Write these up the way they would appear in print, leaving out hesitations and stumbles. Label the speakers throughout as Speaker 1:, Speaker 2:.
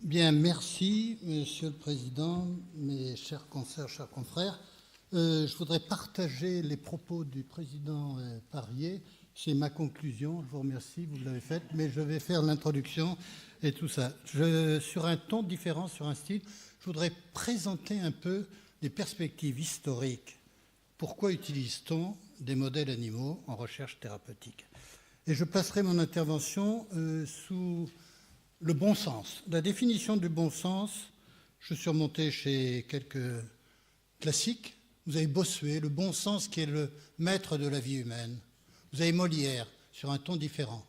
Speaker 1: Bien, merci, Monsieur le Président, mes chers consoeurs, chers confrères. Je voudrais partager les propos du Président Parier. C'est ma conclusion, je vous remercie, vous l'avez faite, mais je vais faire l'introduction et tout ça. Sur un ton différent, sur un style, je voudrais présenter un peu les perspectives historiques. Pourquoi utilise-t-on des modèles animaux en recherche thérapeutique? Et je placerai mon intervention sous le bon sens. La définition du bon sens, je suis remonté chez quelques classiques. Vous avez Bossuet, le bon sens qui est le maître de la vie humaine. Vous avez Molière, sur un ton différent.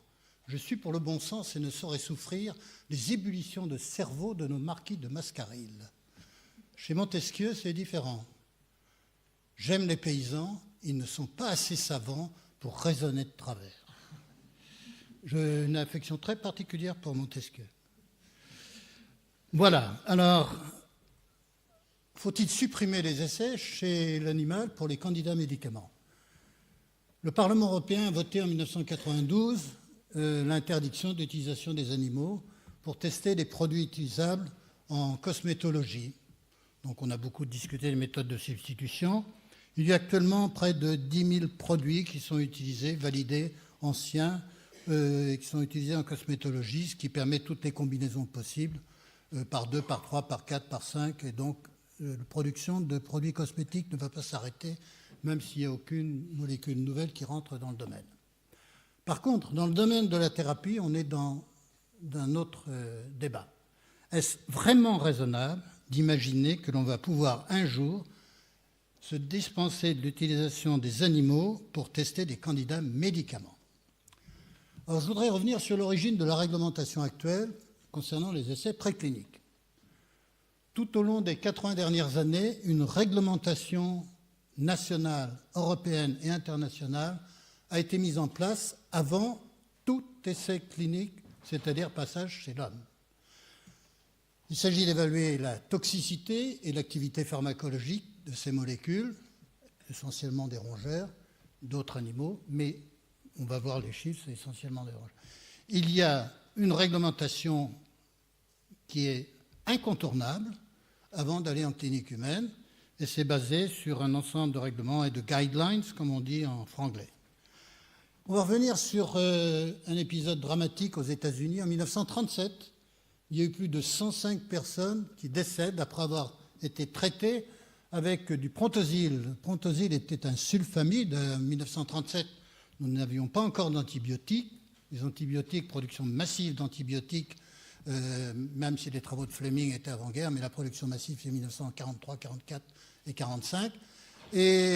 Speaker 1: Je suis pour le bon sens et ne saurais souffrir les ébullitions de cerveau de nos marquis de Mascarille. Chez Montesquieu, c'est différent. J'aime les paysans, ils ne sont pas assez savants pour raisonner de travers. J'ai une affection très particulière pour Montesquieu. Voilà. Alors, faut-il supprimer les essais chez l'animal pour les candidats médicaments? Le Parlement européen a voté en 1992 l'interdiction d'utilisation des animaux pour tester des produits utilisables en cosmétologie. Donc on a beaucoup discuté des méthodes de substitution. Il y a actuellement près de 10 000 produits qui sont utilisés, validés, anciens, qui sont utilisés en cosmétologie, ce qui permet toutes les combinaisons possibles, par 2, par 3, par 4, par 5. Et donc, la production de produits cosmétiques ne va pas s'arrêter, même s'il n'y a aucune molécule nouvelle qui rentre dans le domaine. Par contre, dans le domaine de la thérapie, on est dans un autre débat. Est-ce vraiment raisonnable d'imaginer que l'on va pouvoir un jour se dispenser de l'utilisation des animaux pour tester des candidats médicaments? Alors, je voudrais revenir sur l'origine de la réglementation actuelle concernant les essais précliniques. Tout au long des 80 dernières années, une réglementation nationale, européenne et internationale a été mise en place avant tout essai clinique, c'est-à-dire passage chez l'homme. Il s'agit d'évaluer la toxicité et l'activité pharmacologique de ces molécules, essentiellement des rongeurs, d'autres animaux, mais on va voir les chiffres, c'est essentiellement des rongeurs. Il y a une réglementation qui est incontournable avant d'aller en clinique humaine, et c'est basé sur un ensemble de règlements et de guidelines, comme on dit en franglais. On va revenir sur un épisode dramatique aux États-Unis. En 1937, il y a eu plus de 105 personnes qui décèdent après avoir été traitées avec du Prontosil. Le Prontosil était un sulfamide. En 1937, nous n'avions pas encore d'antibiotiques. Les antibiotiques, production massive d'antibiotiques, même si les travaux de Fleming étaient avant-guerre, mais la production massive, c'est 1943, 44 et 45. Et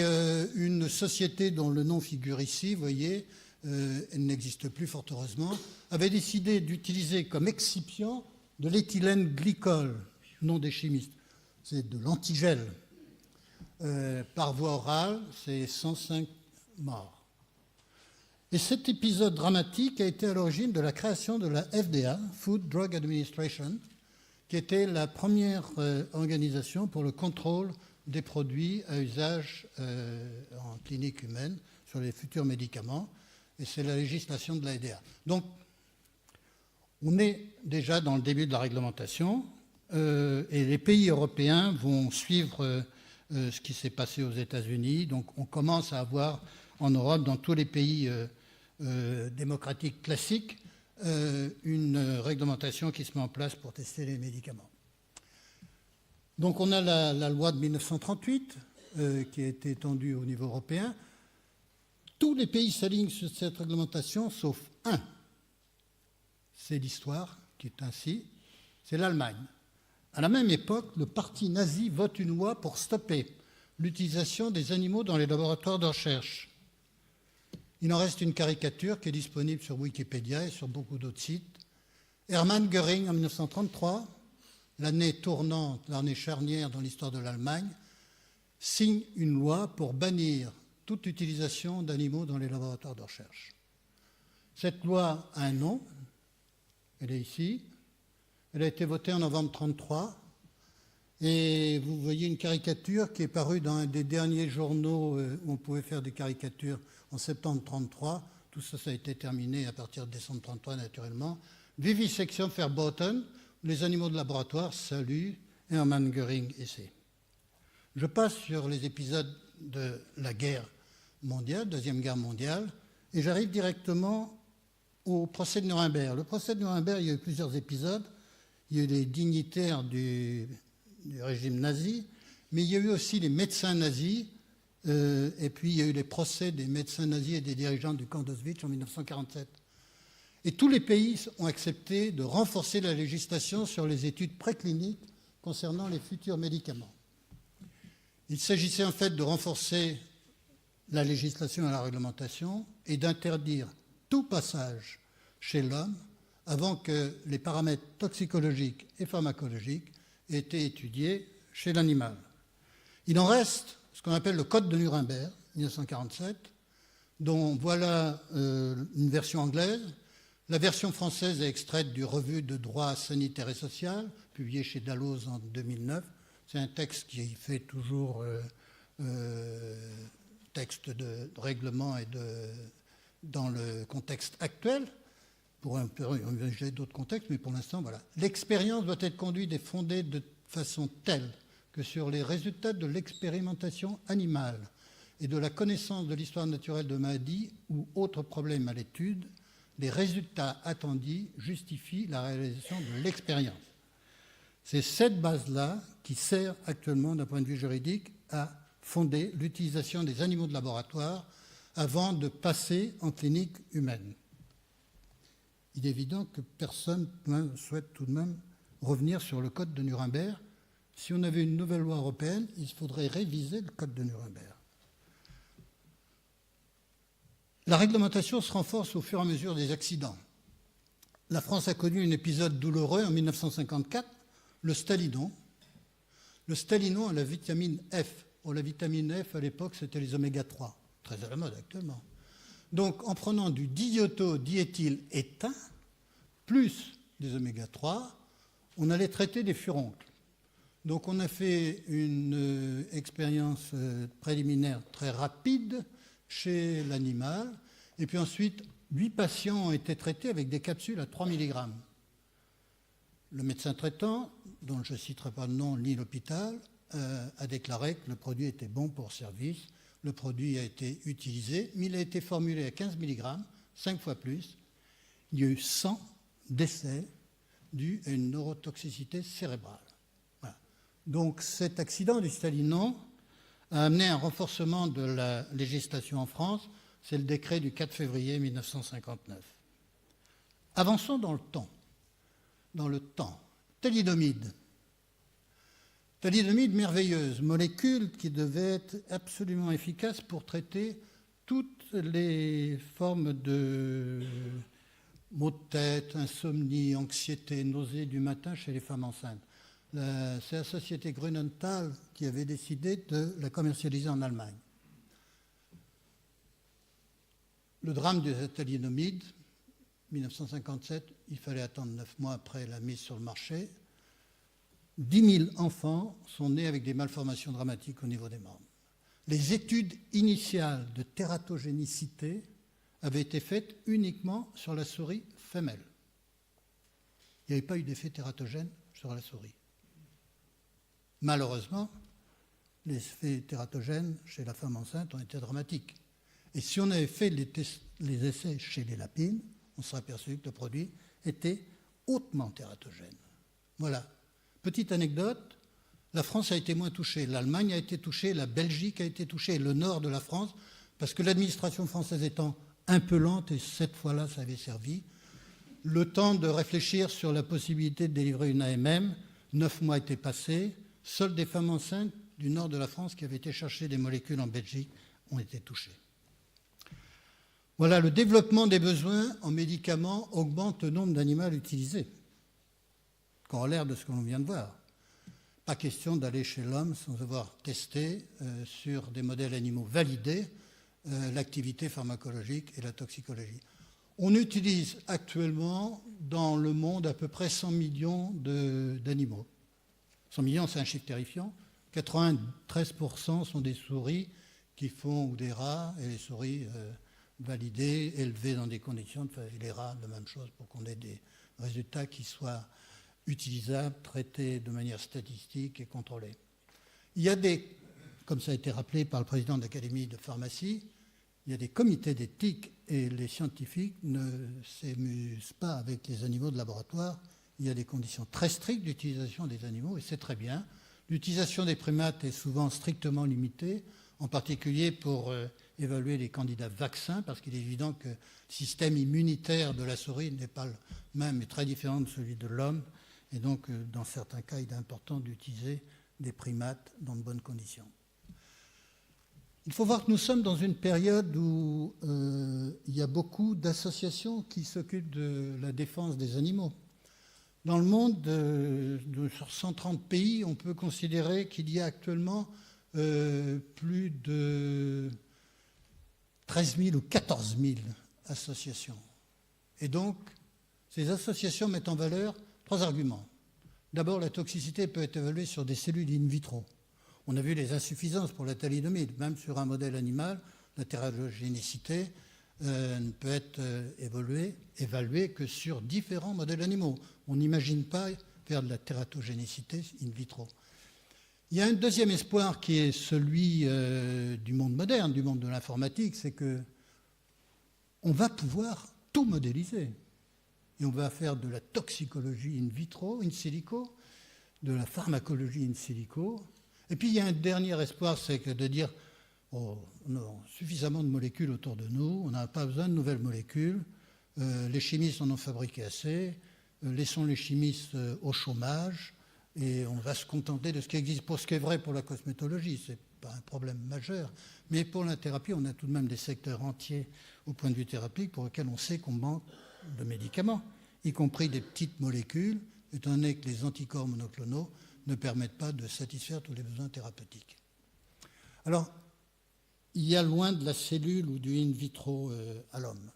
Speaker 1: une société dont le nom figure ici, vous voyez, elle n'existe plus fort heureusement, avait décidé d'utiliser comme excipient de l'éthylène glycol, nom des chimistes. C'est de l'antigel. Par voie orale, c'est 105 morts. Et cet épisode dramatique a été à l'origine de la création de la FDA, Food Drug Administration, qui était la première organisation pour le contrôle des produits à usage en clinique humaine sur les futurs médicaments, et c'est la législation de la FDA. Donc, on est déjà dans le début de la réglementation, et les pays européens vont suivre ce qui s'est passé aux États-Unis. Donc, on commence à avoir en Europe, dans tous les pays démocratiques classiques, une réglementation qui se met en place pour tester les médicaments. Donc on a la loi de 1938 qui a été étendue au niveau européen. Tous les pays s'alignent sur cette réglementation sauf un. C'est l'histoire qui est ainsi, c'est l'Allemagne. À la même époque, le parti nazi vote une loi pour stopper l'utilisation des animaux dans les laboratoires de recherche. Il en reste une caricature qui est disponible sur Wikipédia et sur beaucoup d'autres sites. Hermann Göring, en 1933, l'année tournante, l'année charnière dans l'histoire de l'Allemagne, signe une loi pour bannir toute utilisation d'animaux dans les laboratoires de recherche. Cette loi a un nom, elle est ici, elle a été votée en novembre 1933, et vous voyez une caricature qui est parue dans un des derniers journaux où on pouvait faire des caricatures en septembre 1933. Tout ça, ça a été terminé à partir de décembre 1933, naturellement. Vivisection verboten les animaux de laboratoire, salut, Hermann Göring, essai. Je passe sur les épisodes de la guerre mondiale, Deuxième Guerre mondiale, et j'arrive directement au procès de Nuremberg. Le procès de Nuremberg, il y a eu plusieurs épisodes. Il y a eu les dignitaires du régime nazi, mais il y a eu aussi les médecins nazis, et puis il y a eu les procès des médecins nazis et des dirigeants du camp d'Auschwitz en 1947. Et tous les pays ont accepté de renforcer la législation sur les études précliniques concernant les futurs médicaments. Il s'agissait en fait de renforcer la législation et la réglementation et d'interdire tout passage chez l'homme avant que les paramètres toxicologiques et pharmacologiques aient été étudiés chez l'animal. Il en reste ce qu'on appelle le Code de Nuremberg, 1947, dont voilà une version anglaise. La version française est extraite du Revue de droit sanitaire et social, publié chez Dalloz en 2009. C'est un texte qui fait toujours texte de règlement et dans le contexte actuel, pour envisager d'autres contextes, mais pour l'instant, voilà. L'expérience doit être conduite et fondée de façon telle que sur les résultats de l'expérimentation animale et de la connaissance de l'histoire naturelle de maladies ou autres problèmes à l'étude, les résultats attendus justifient la réalisation de l'expérience. C'est cette base-là qui sert actuellement, d'un point de vue juridique, à fonder l'utilisation des animaux de laboratoire avant de passer en clinique humaine. Il est évident que personne ne souhaite tout de même revenir sur le Code de Nuremberg. Si on avait une nouvelle loi européenne, il faudrait réviser le Code de Nuremberg. La réglementation se renforce au fur et à mesure des accidents. La France a connu un épisode douloureux en 1954, le stalinon. Le stalinon a la vitamine F. La vitamine F, à l'époque, c'était les oméga 3, très à la mode actuellement. Donc, en prenant du diéthyléthyle plus des oméga 3, on allait traiter des furoncles. Donc, on a fait une expérience préliminaire très rapide chez l'animal. Et puis ensuite, 8 patients ont été traités avec des capsules à 3 mg. Le médecin traitant, dont je ne citerai pas le nom ni l'hôpital, a déclaré que le produit était bon pour service. Le produit a été utilisé, mais il a été formulé à 15 mg, 5 fois plus. Il y a eu 100 décès dus à une neurotoxicité cérébrale. Voilà. Donc cet accident du stalinon a amené un renforcement de la législation en France. C'est le décret du 4 février 1959. Avançons dans le temps. Thalidomide. Thalidomide, merveilleuse, molécule qui devait être absolument efficace pour traiter toutes les formes de maux de tête, insomnie, anxiété, nausées du matin chez les femmes enceintes. C'est la société Grünenthal qui avait décidé de la commercialiser en Allemagne. Le drame du thalidomide, 1957, il fallait attendre 9 mois après la mise sur le marché. 10 000 enfants sont nés avec des malformations dramatiques au niveau des membres. Les études initiales de tératogénicité avaient été faites uniquement sur la souris femelle. Il n'y avait pas eu d'effet tératogène sur la souris. Malheureusement, les effets tératogènes chez la femme enceinte ont été dramatiques. Et si on avait fait les essais chez les lapines, on serait aperçu que le produit était hautement tératogène. Voilà. Petite anecdote, la France a été moins touchée, l'Allemagne a été touchée, la Belgique a été touchée, le nord de la France, parce que l'administration française étant un peu lente, et cette fois-là, ça avait servi, le temps de réfléchir sur la possibilité de délivrer une AMM, 9 mois étaient passés, seules des femmes enceintes du nord de la France qui avaient été chercher des molécules en Belgique ont été touchées. Voilà, le développement des besoins en médicaments augmente le nombre d'animaux utilisés. Corollaire de ce que l'on vient de voir. Pas question d'aller chez l'homme sans avoir testé sur des modèles animaux validés l'activité pharmacologique et la toxicologie. On utilise actuellement dans le monde à peu près 100 millions d'animaux. 100 millions, c'est un chiffre terrifiant. 93% sont des souris qui font, ou des rats, et les souris validées, élevées dans des conditions, et les rats, la même chose, pour qu'on ait des résultats qui soient utilisables, traités de manière statistique et contrôlés. Il y a comme ça a été rappelé par le président de l'Académie de pharmacie, il y a des comités d'éthique et les scientifiques ne s'amusent pas avec les animaux de laboratoire. Il y a des conditions très strictes d'utilisation des animaux et c'est très bien. L'utilisation des primates est souvent strictement limitée, en particulier pour évaluer les candidats vaccins, parce qu'il est évident que le système immunitaire de la souris n'est pas le même et très différent de celui de l'homme. Et donc, dans certains cas, il est important d'utiliser des primates dans de bonnes conditions. Il faut voir que nous sommes dans une période où il y a beaucoup d'associations qui s'occupent de la défense des animaux. Dans le monde, sur 130 pays, on peut considérer qu'il y a actuellement plus de 13 000 ou 14 000 associations. Et donc, ces associations mettent en valeur 3 arguments. D'abord, la toxicité peut être évaluée sur des cellules in vitro. On a vu les insuffisances pour la thalidomide. Même sur un modèle animal, la tératogénicité ne peut être évaluée que sur différents modèles animaux. On n'imagine pas faire de la tératogénicité in vitro. Il y a un deuxième espoir qui est celui du monde moderne, du monde de l'informatique, c'est qu'on va pouvoir tout modéliser. Et on va faire de la toxicologie in vitro, in silico, de la pharmacologie in silico. Et puis il y a un dernier espoir, c'est que de dire oh, on a suffisamment de molécules autour de nous, on n'a pas besoin de nouvelles molécules, les chimistes en ont fabriqué assez, laissons les chimistes au chômage et on va se contenter de ce qui existe. Pour ce qui est vrai pour la cosmétologie, ce n'est pas un problème majeur, mais pour la thérapie, on a tout de même des secteurs entiers au point de vue thérapeutique pour lesquels on sait qu'on manque de médicaments, y compris des petites molécules, étant donné que les anticorps monoclonaux ne permettent pas de satisfaire tous les besoins thérapeutiques. Alors, il y a loin de la cellule ou du in vitro à l'homme.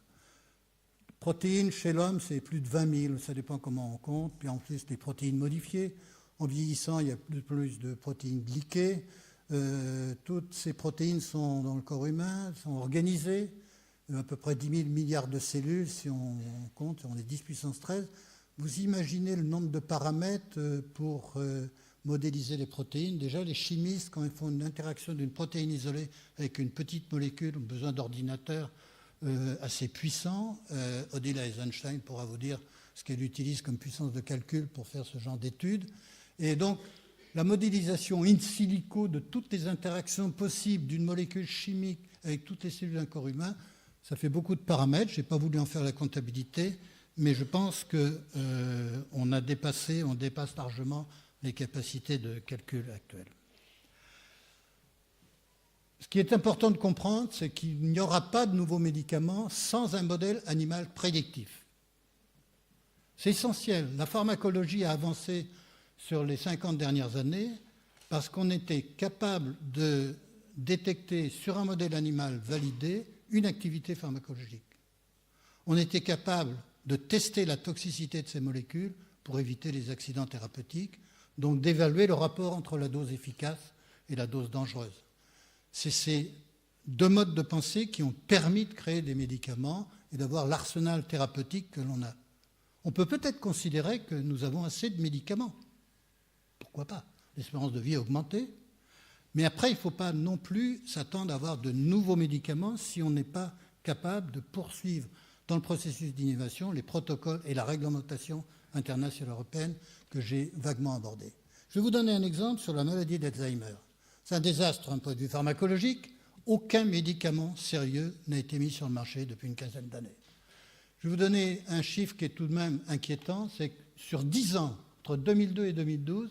Speaker 1: Protéines chez l'homme, c'est plus de 20 000, ça dépend comment on compte. Puis en plus, les protéines modifiées. En vieillissant, il y a plus de protéines glyquées. Toutes ces protéines sont dans le corps humain, sont organisées. À peu près 10 000 milliards de cellules, si on compte, on est 10 puissance 13. Vous imaginez le nombre de paramètres pour modéliser les protéines. Déjà, les chimistes, quand ils font une interaction d'une protéine isolée avec une petite molécule, ont besoin d'ordinateurs assez puissants. Odile Eisenstein pourra vous dire ce qu'elle utilise comme puissance de calcul pour faire ce genre d'études. Et donc, la modélisation in silico de toutes les interactions possibles d'une molécule chimique avec toutes les cellules d'un corps humain, ça fait beaucoup de paramètres. Je n'ai pas voulu en faire la comptabilité, mais je pense qu'on dépasse largement les capacités de calcul actuelles. Ce qui est important de comprendre, c'est qu'il n'y aura pas de nouveaux médicaments sans un modèle animal prédictif. C'est essentiel. La pharmacologie a avancé sur les 50 dernières années parce qu'on était capable de détecter sur un modèle animal validé une activité pharmacologique. On était capable de tester la toxicité de ces molécules pour éviter les accidents thérapeutiques, donc d'évaluer le rapport entre la dose efficace et la dose dangereuse. C'est ces 2 modes de pensée qui ont permis de créer des médicaments et d'avoir l'arsenal thérapeutique que l'on a. On peut peut-être considérer que nous avons assez de médicaments. Pourquoi pas? L'espérance de vie a augmenté. Mais après, il ne faut pas non plus s'attendre à avoir de nouveaux médicaments si on n'est pas capable de poursuivre dans le processus d'innovation les protocoles et la réglementation internationale européenne que j'ai vaguement abordée. Je vais vous donner un exemple sur la maladie d'Alzheimer. C'est un désastre d'un point de vue pharmacologique. Aucun médicament sérieux n'a été mis sur le marché depuis une quinzaine d'années. Je vais vous donner un chiffre qui est tout de même inquiétant, c'est que sur 10 ans, entre 2002 et 2012,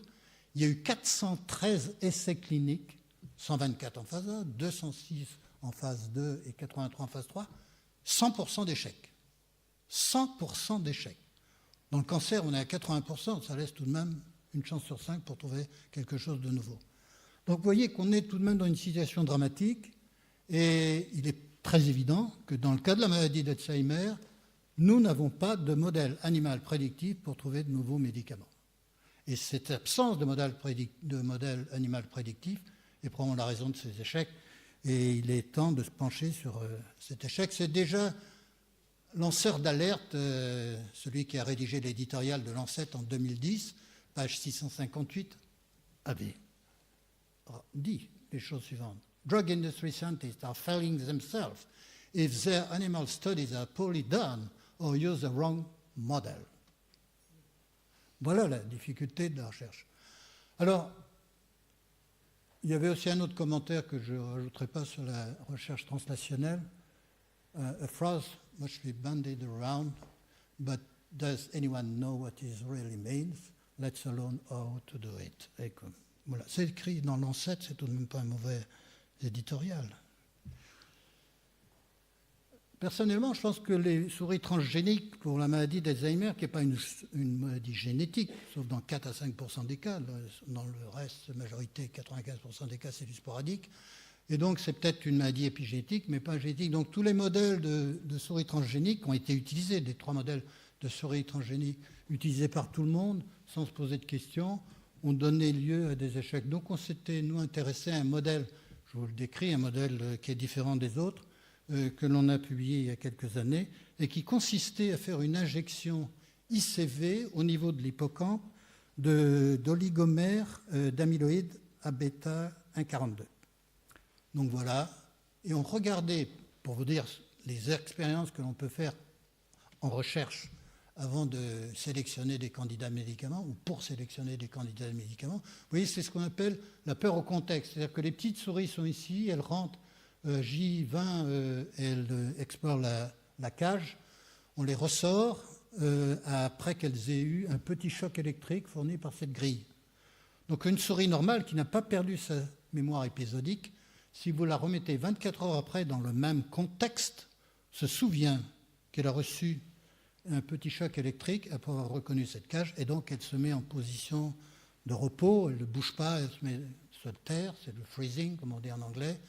Speaker 1: il y a eu 413 essais cliniques, 124 en phase 1, 206 en phase 2 et 83 en phase 3, 100% d'échecs. 100% d'échecs. Dans le cancer, on est à 80%, ça laisse tout de même une chance sur 5 pour trouver quelque chose de nouveau. Donc vous voyez qu'on est tout de même dans une situation dramatique et il est très évident que dans le cas de la maladie d'Alzheimer, nous n'avons pas de modèle animal prédictif pour trouver de nouveaux médicaments. Et cette absence de modèle animal prédictif est probablement la raison de ces échecs. Et il est temps de se pencher sur cet échec. C'est déjà lanceur d'alerte, celui qui a rédigé l'éditorial de Lancet en 2010, page 658, avait dit les choses suivantes. Drug industry scientists are failing themselves if their animal studies are poorly done or use the wrong model. Voilà la difficulté de la recherche. Alors, il y avait aussi un autre commentaire que je ne rajouterai pas sur la recherche translationnelle. A phrase mostly bandied around, but does anyone know what it really means, let alone how to do it? Et voilà. C'est écrit dans Lancet, c'est tout de même pas un mauvais éditorial. Personnellement, je pense que les souris transgéniques pour la maladie d'Alzheimer, qui n'est pas une maladie génétique, sauf dans 4 à 5% des cas, dans le reste, la majorité, 95% des cas, c'est du sporadique, et donc c'est peut-être une maladie épigénétique, mais pas génétique. Donc tous les modèles de souris transgéniques ont été utilisés, des 3 modèles de souris transgéniques utilisés par tout le monde, sans se poser de questions, ont donné lieu à des échecs. Donc on s'était, nous, intéressés à un modèle, je vous le décris, un modèle qui est différent des autres, que l'on a publié il y a quelques années, et qui consistait à faire une injection ICV au niveau de l'hippocampe d'oligomères d'amyloïdes à bêta 1,42. Donc voilà, et on regardait, pour vous dire les expériences que l'on peut faire en recherche avant de sélectionner des candidats médicaments, ou pour sélectionner des candidats médicaments, vous voyez, c'est ce qu'on appelle la peur au contexte. C'est-à-dire que les petites souris sont ici, elles rentrent J20, elles explorent la cage, on les ressort après qu'elles aient eu un petit choc électrique fourni par cette grille. Donc une souris normale qui n'a pas perdu sa mémoire épisodique, si vous la remettez 24 heures après dans le même contexte, se souvient qu'elle a reçu un petit choc électrique après avoir reconnu cette cage, et donc elle se met en position de repos, elle ne bouge pas, elle se terre, c'est le freezing comme on dit en anglais,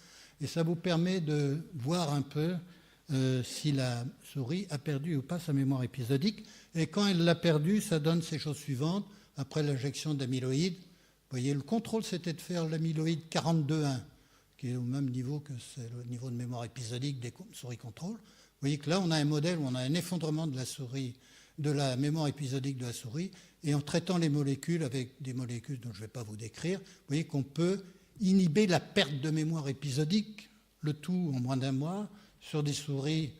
Speaker 1: et ça vous permet de voir un peu si la souris a perdu ou pas sa mémoire épisodique. Et quand elle l'a perdue, ça donne ces choses suivantes. Après l'injection d'amyloïdes, vous voyez, le contrôle, c'était de faire l'amyloïde 42,1, qui est au même niveau que c'est le niveau de mémoire épisodique des souris contrôle. Vous voyez que là, on a un modèle où on a un effondrement de la souris, de la mémoire épisodique de la souris, et en traitant les molécules avec des molécules dont je ne vais pas vous décrire, vous voyez qu'on peut inhiber la perte de mémoire épisodique, le tout en moins d'un mois, sur des souris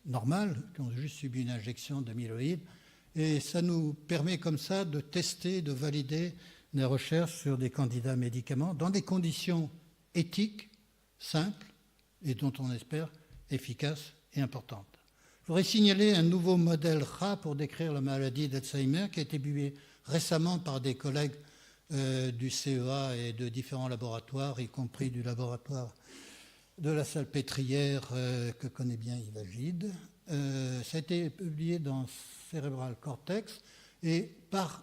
Speaker 1: normales qui ont juste subi une injection d'amyloïdes. Et ça nous permet comme ça de tester, de valider des recherches sur des candidats médicaments dans des conditions éthiques, simples, et dont on espère efficaces et importantes. Je voudrais signaler un nouveau modèle rat pour décrire la maladie d'Alzheimer qui a été publié récemment par des collègues du CEA et de différents laboratoires, y compris du laboratoire de la Salpêtrière que connaît bien Yves Agide. Ça a été publié dans Cerebral Cortex et par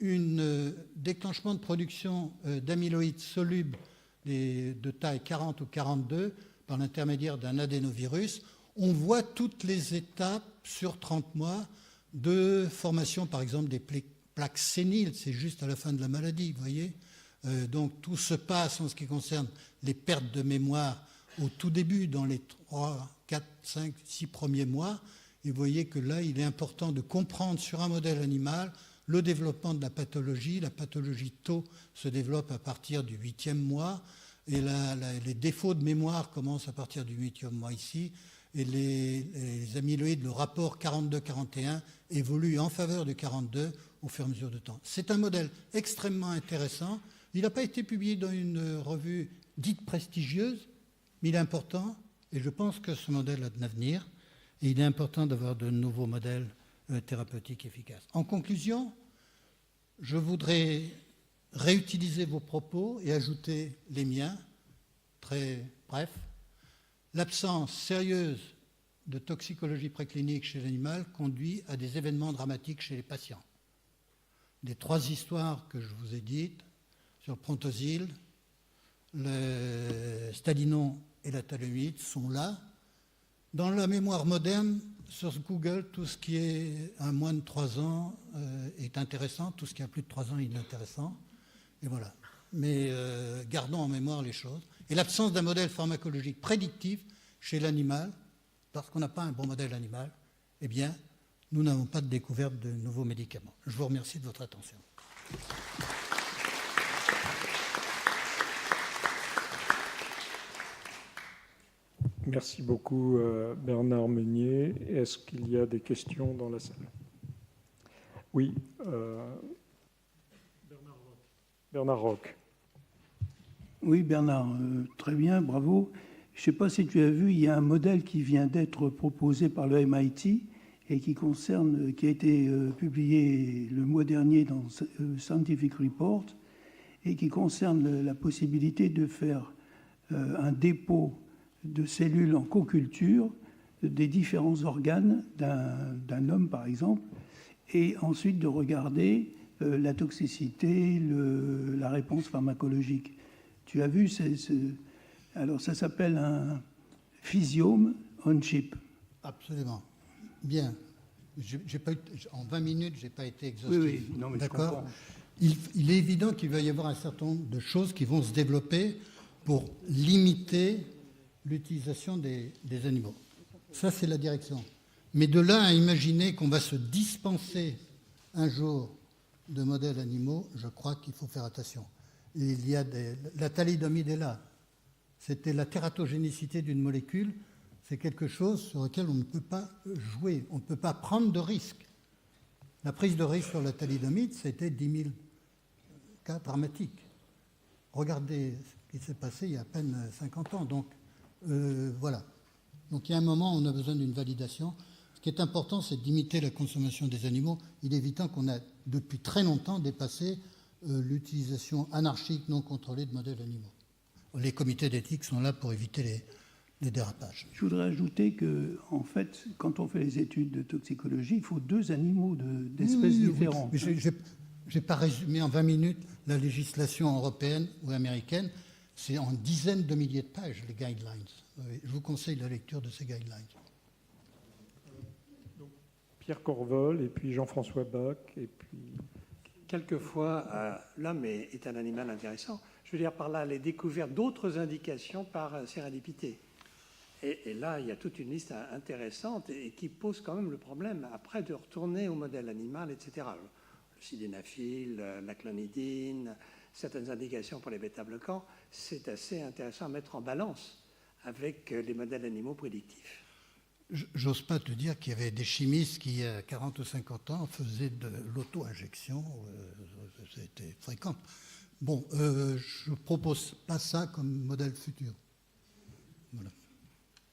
Speaker 1: un déclenchement de production d'amyloïdes solubles de taille 40 ou 42 par l'intermédiaire d'un adénovirus, on voit toutes les étapes sur 30 mois de formation, par exemple, des plaques séniles, c'est juste à la fin de la maladie, vous voyez. Donc tout se passe en ce qui concerne les pertes de mémoire au tout début, dans les 3, 4, 5, 6 premiers mois. Et vous voyez que là, il est important de comprendre sur un modèle animal le développement de la pathologie. La pathologie tau se développe à partir du 8e mois et les défauts de mémoire commencent à partir du 8e mois ici. Et les amyloïdes, le rapport 42-41 évolue en faveur du 42 au fur et à mesure du temps. C'est un modèle extrêmement intéressant. Il n'a pas été publié dans une revue dite prestigieuse, mais il est important et je pense que ce modèle a de l'avenir et il est important d'avoir de nouveaux modèles thérapeutiques efficaces. En conclusion, je voudrais réutiliser vos propos et ajouter les miens, très bref. L'absence sérieuse de toxicologie préclinique chez l'animal conduit à des événements dramatiques chez les patients. Les 3 histoires que je vous ai dites sur Prontosil, le stadinon et la thalidomide sont là. Dans la mémoire moderne, sur Google, tout ce qui est à moins de 3 ans est intéressant, tout ce qui a plus de 3 ans est inintéressant. Et voilà. Mais gardons en mémoire les choses. Et l'absence d'un modèle pharmacologique prédictif chez l'animal parce qu'on n'a pas un bon modèle animal, eh bien, nous n'avons pas de découverte de nouveaux médicaments. Je vous remercie de votre attention.
Speaker 2: Merci beaucoup, Bernard Meunier. Est-ce qu'il y a des questions dans la salle? Oui. Bernard Roch.
Speaker 3: Oui, Bernard, très bien, bravo. Je ne sais pas si tu as vu, il y a un modèle qui vient d'être proposé par le MIT et qui a été publié le mois dernier dans Scientific Report et qui concerne la possibilité de faire un dépôt de cellules en co-culture des différents organes d'un homme, par exemple, et ensuite de regarder la toxicité, la réponse pharmacologique. Tu as vu, alors ça s'appelle un physiome on chip.
Speaker 1: Absolument. Bien. En 20 minutes, je n'ai pas été exhaustif.
Speaker 3: Oui, non, mais
Speaker 1: d'accord. Il est évident qu'il va y avoir un certain nombre de choses qui vont se développer pour limiter l'utilisation des animaux. Ça, c'est la direction. Mais de là à imaginer qu'on va se dispenser un jour de modèles animaux, je crois qu'il faut faire attention. Il y a la thalidomide est là. C'était la tératogénicité d'une molécule. C'est quelque chose sur lequel on ne peut pas jouer. On ne peut pas prendre de risques. La prise de risque sur la thalidomide, c'était 10 000 cas dramatiques. Regardez ce qui s'est passé il y a à peine 50 ans. Donc, voilà. Donc, il y a un moment où on a besoin d'une validation. Ce qui est important, c'est de limiter la consommation des animaux. Il est évident qu'on a, depuis très longtemps, dépassé l'utilisation anarchique, non contrôlée de modèles animaux. Les comités d'éthique sont là pour éviter les dérapages.
Speaker 3: Je voudrais ajouter que, en fait, quand on fait les études de toxicologie, il faut 2 animaux d'espèces différentes.
Speaker 1: Oui, je n'ai pas résumé en 20 minutes la législation européenne ou américaine. C'est en dizaines de milliers de pages, les guidelines. Je vous conseille la lecture de ces guidelines.
Speaker 2: Pierre Corvol, et puis Jean-François Bach, et puis...
Speaker 4: Quelquefois, l'homme est un animal intéressant. Je veux dire par là les découvertes d'autres indications par sérendipité. Et là, il y a toute une liste intéressante et qui pose quand même le problème après de retourner au modèle animal, etc. Le sildenafil, la clonidine, certaines indications pour les bêta-bloquants, c'est assez intéressant à mettre en balance avec les modèles animaux prédictifs.
Speaker 1: J'ose pas te dire qu'il y avait des chimistes qui, il y a 40 ou 50 ans, faisaient de l'auto-injection. C'était fréquent. Bon, je ne propose pas ça comme modèle futur. Voilà.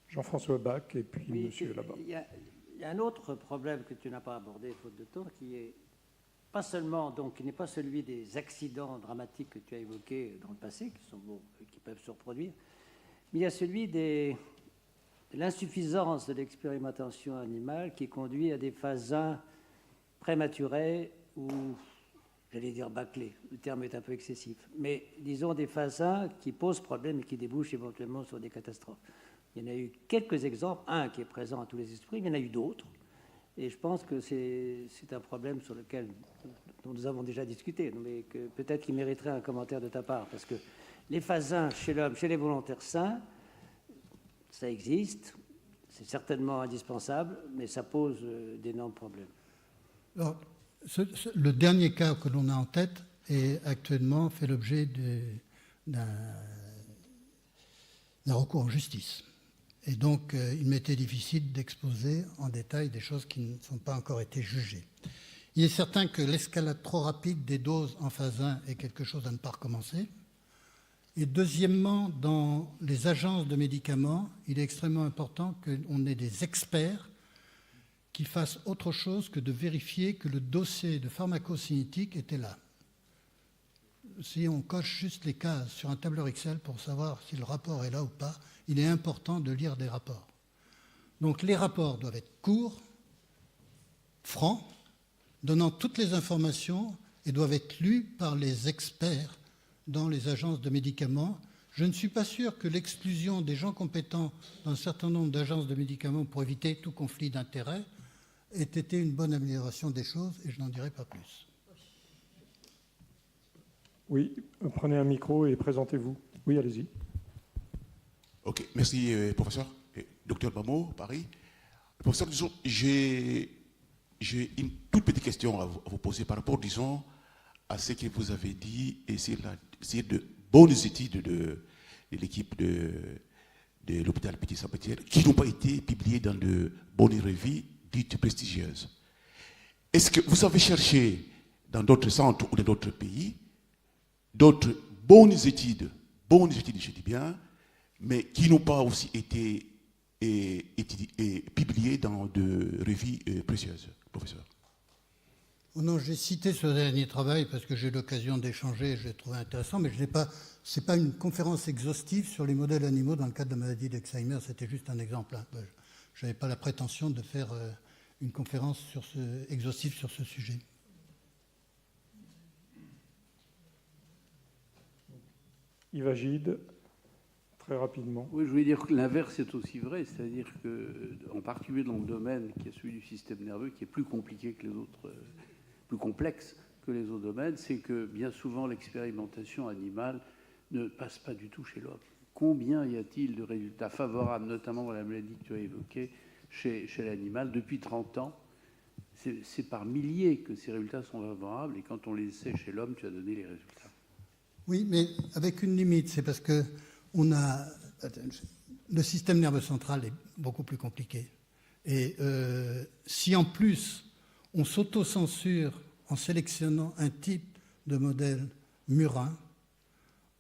Speaker 2: Jean-François Bach, et puis
Speaker 5: oui,
Speaker 2: monsieur là-bas.
Speaker 5: Il y a un autre problème que tu n'as pas abordé, faute de temps, qui est pas seulement, donc, qui n'est pas celui des accidents dramatiques que tu as évoqués dans le passé, qui peuvent se reproduire, mais il y a celui de l'insuffisance de l'expérimentation animale qui conduit à des phases 1 prématurées ou, j'allais dire bâclées, le terme est un peu excessif, mais disons des phases 1 qui posent problème et qui débouchent éventuellement sur des catastrophes. Il y en a eu quelques exemples, un qui est présent à tous les esprits, mais il y en a eu d'autres, et je pense que c'est un problème sur lequel dont nous avons déjà discuté, mais que peut-être qu'il mériterait un commentaire de ta part, parce que les phases 1 chez l'homme, chez les volontaires sains, ça existe, c'est certainement indispensable, mais ça pose d'énormes problèmes. Alors,
Speaker 1: le dernier cas que l'on a en tête est actuellement fait l'objet d'un recours en justice. Et donc, il m'était difficile d'exposer en détail des choses qui ne sont pas encore été jugées. Il est certain que l'escalade trop rapide des doses en phase 1 est quelque chose à ne pas recommencer. Et deuxièmement, dans les agences de médicaments, il est extrêmement important qu'on ait des experts qui fassent autre chose que de vérifier que le dossier de pharmacocinétique était là. Si on coche juste les cases sur un tableur Excel pour savoir si le rapport est là ou pas, il est important de lire des rapports. Donc les rapports doivent être courts, francs, donnant toutes les informations et doivent être lus par les experts dans les agences de médicaments. Je ne suis pas sûr que l'exclusion des gens compétents dans un certain nombre d'agences de médicaments pour éviter tout conflit d'intérêts ait été une bonne amélioration des choses, et je n'en dirai pas plus.
Speaker 2: Oui, prenez un micro et présentez-vous. Oui, allez-y.
Speaker 6: Ok, merci professeur. Docteur docteur Bamo, Paris. Professeur, disons, j'ai une toute petite question à vous poser par rapport, disons, à ce que vous avez dit, et c'est de bonnes études de l'équipe de l'hôpital Petit-Saint-Pierre, qui n'ont pas été publiées dans de bonnes revues dites prestigieuses. Est-ce que vous avez cherché dans d'autres centres ou dans d'autres pays d'autres bonnes études, je dis bien, mais qui n'ont pas aussi été publiées dans de revues précieuses, professeur?
Speaker 1: Oh non, j'ai cité ce dernier travail parce que j'ai eu l'occasion d'échanger, je l'ai trouvé intéressant, mais ce n'est pas une conférence exhaustive sur les modèles animaux dans le cadre de la maladie d'Alzheimer, c'était juste un exemple. Hein. Je n'avais pas la prétention de faire une conférence exhaustive sur ce sujet.
Speaker 2: Yves Agide, très rapidement.
Speaker 7: Oui, je voulais dire que l'inverse est aussi vrai, c'est-à-dire qu'en particulier dans le domaine qui est celui du système nerveux, qui est plus compliqué que les autres, plus complexe que les autres domaines, c'est que bien souvent l'expérimentation animale ne passe pas du tout chez l'homme. Combien y a-t-il de résultats favorables, notamment dans la maladie que tu as évoquée, chez l'animal depuis 30 ans? C'est par milliers que ces résultats sont favorables, et quand on les essaie chez l'homme, tu as donné les résultats.
Speaker 1: Oui, mais avec une limite, c'est parce que le système nerveux central est beaucoup plus compliqué. Et si en plus on s'auto-censure en sélectionnant un type de modèle murin,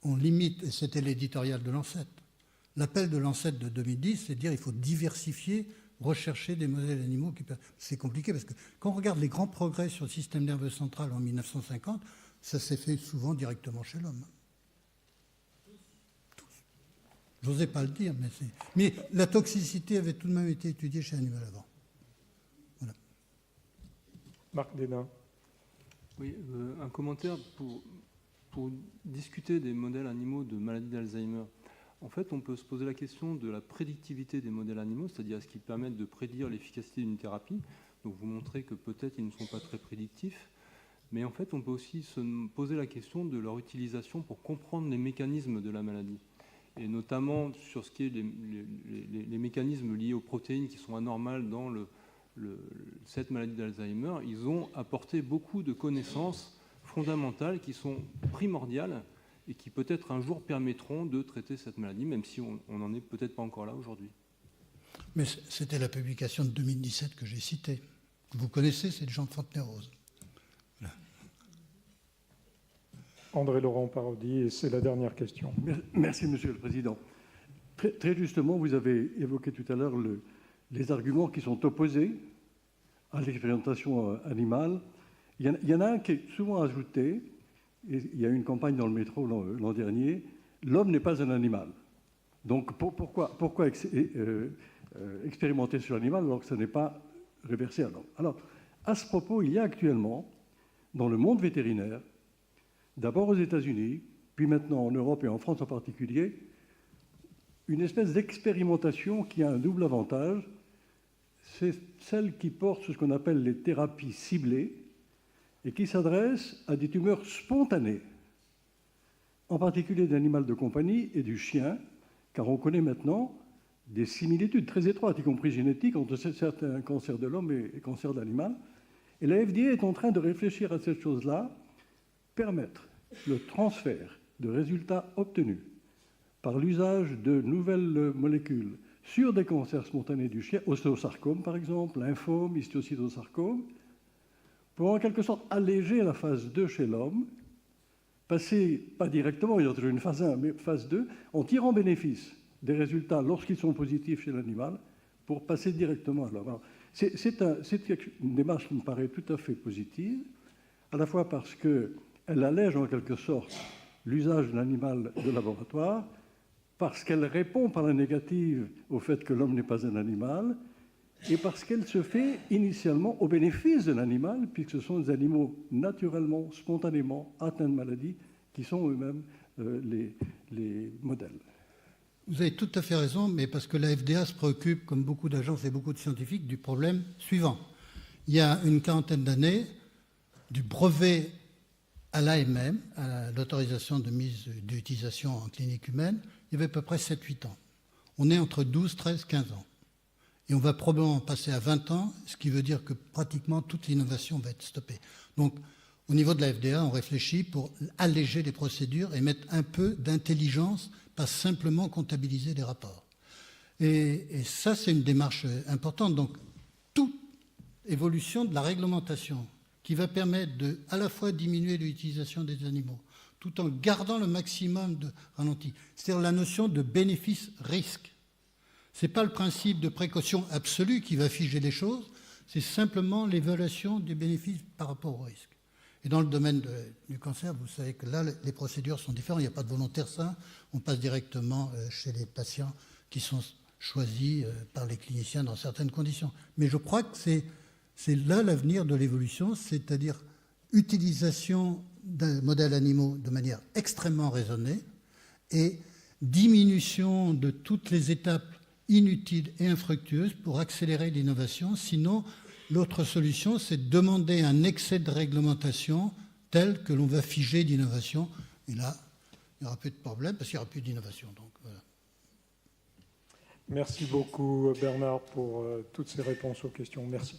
Speaker 1: on limite, et c'était l'éditorial de Lancet. L'appel de Lancet de 2010, c'est de dire qu'il faut diversifier, rechercher des modèles animaux. C'est compliqué parce que quand on regarde les grands progrès sur le système nerveux central en 1950, ça s'est fait souvent directement chez l'homme. J'osais pas le dire, mais la toxicité avait tout de même été étudiée chez l'animal avant. Voilà.
Speaker 2: Marc Dénin.
Speaker 8: Oui, un commentaire pour discuter des modèles animaux de maladie d'Alzheimer. En fait, on peut se poser la question de la prédictivité des modèles animaux, c'est-à-dire est-ce qu'ils permettent de prédire l'efficacité d'une thérapie. Donc vous montrez que peut-être ils ne sont pas très prédictifs. Mais en fait, on peut aussi se poser la question de leur utilisation pour comprendre les mécanismes de la maladie. Et notamment sur ce qui est les mécanismes liés aux protéines qui sont anormales dans cette maladie d'Alzheimer, ils ont apporté beaucoup de connaissances fondamentales qui sont primordiales et qui peut-être un jour permettront de traiter cette maladie, même si on n'en est peut-être pas encore là aujourd'hui.
Speaker 1: Mais c'était la publication de 2017 que j'ai citée. Vous connaissez, c'est de Jean Fontenay-Rose.
Speaker 2: André-Laurent Parodi, et c'est la dernière question.
Speaker 9: Merci, Monsieur le Président. Très justement, vous avez évoqué tout à l'heure les arguments qui sont opposés à l'expérimentation animale. Il y en a un qui est souvent ajouté, et il y a eu une campagne dans le métro l'an dernier, l'homme n'est pas un animal. Donc pourquoi expérimenter sur l'animal alors que ça n'est pas réversé à l'homme? Alors, à ce propos, il y a actuellement, dans le monde vétérinaire, d'abord aux États-Unis, puis maintenant en Europe et en France en particulier, une espèce d'expérimentation qui a un double avantage. C'est celle qui porte ce qu'on appelle les thérapies ciblées et qui s'adresse à des tumeurs spontanées, en particulier d'animal de compagnie et du chien, car on connaît maintenant des similitudes très étroites, y compris génétiques, entre certains cancers de l'homme et cancers d'animal. Et la FDA est en train de réfléchir à cette chose-là, permettre le transfert de résultats obtenus par l'usage de nouvelles molécules sur des cancers spontanés du chien, ostéosarcome par exemple, lymphome, histiocytosarcome, pour en quelque sorte alléger la phase 2 chez l'homme, passer, pas directement, il y a toujours une phase 1, mais phase 2, en tirant bénéfice des résultats lorsqu'ils sont positifs chez l'animal, pour passer directement à l'homme. C'est une démarche qui me paraît tout à fait positive, à la fois parce qu'elle allège en quelque sorte l'usage de l'animal de laboratoire, parce qu'elle répond par la négative au fait que l'homme n'est pas un animal, et parce qu'elle se fait initialement au bénéfice de l'animal, puisque ce sont des animaux naturellement, spontanément atteints de maladies, qui sont eux-mêmes les modèles.
Speaker 1: Vous avez tout à fait raison, mais parce que la FDA se préoccupe, comme beaucoup d'agences et beaucoup de scientifiques, du problème suivant. Il y a une quarantaine d'années, du brevet à l'AMM, à l'autorisation de mise d'utilisation en clinique humaine, il y avait à peu près 7-8 ans. On est entre 12, 13, 15 ans. Et on va probablement passer à 20 ans, ce qui veut dire que pratiquement toute l'innovation va être stoppée. Donc, au niveau de la FDA, on réfléchit pour alléger les procédures et mettre un peu d'intelligence, pas simplement comptabiliser les rapports. Et ça, c'est une démarche importante. Donc, toute évolution de la réglementation qui va permettre de, à la fois diminuer l'utilisation des animaux, tout en gardant le maximum de ralenti, c'est-à-dire la notion de bénéfice-risque. Ce n'est pas le principe de précaution absolue qui va figer les choses, c'est simplement l'évaluation des bénéfices par rapport au risque. Et dans le domaine du cancer, vous savez que là, les procédures sont différentes. Il n'y a pas de volontaire sain. On passe directement chez les patients qui sont choisis par les cliniciens dans certaines conditions. Mais je crois que c'est là l'avenir de l'évolution, c'est-à-dire utilisation d'un modèle animaux de manière extrêmement raisonnée et diminution de toutes les étapes inutiles et infructueuses pour accélérer l'innovation. Sinon, l'autre solution, c'est de demander un excès de réglementation tel que l'on va figer l'innovation. Et là, il n'y aura plus de problème parce qu'il n'y aura plus d'innovation. Donc, voilà.
Speaker 2: Merci beaucoup Bernard pour toutes ces réponses aux questions. Merci.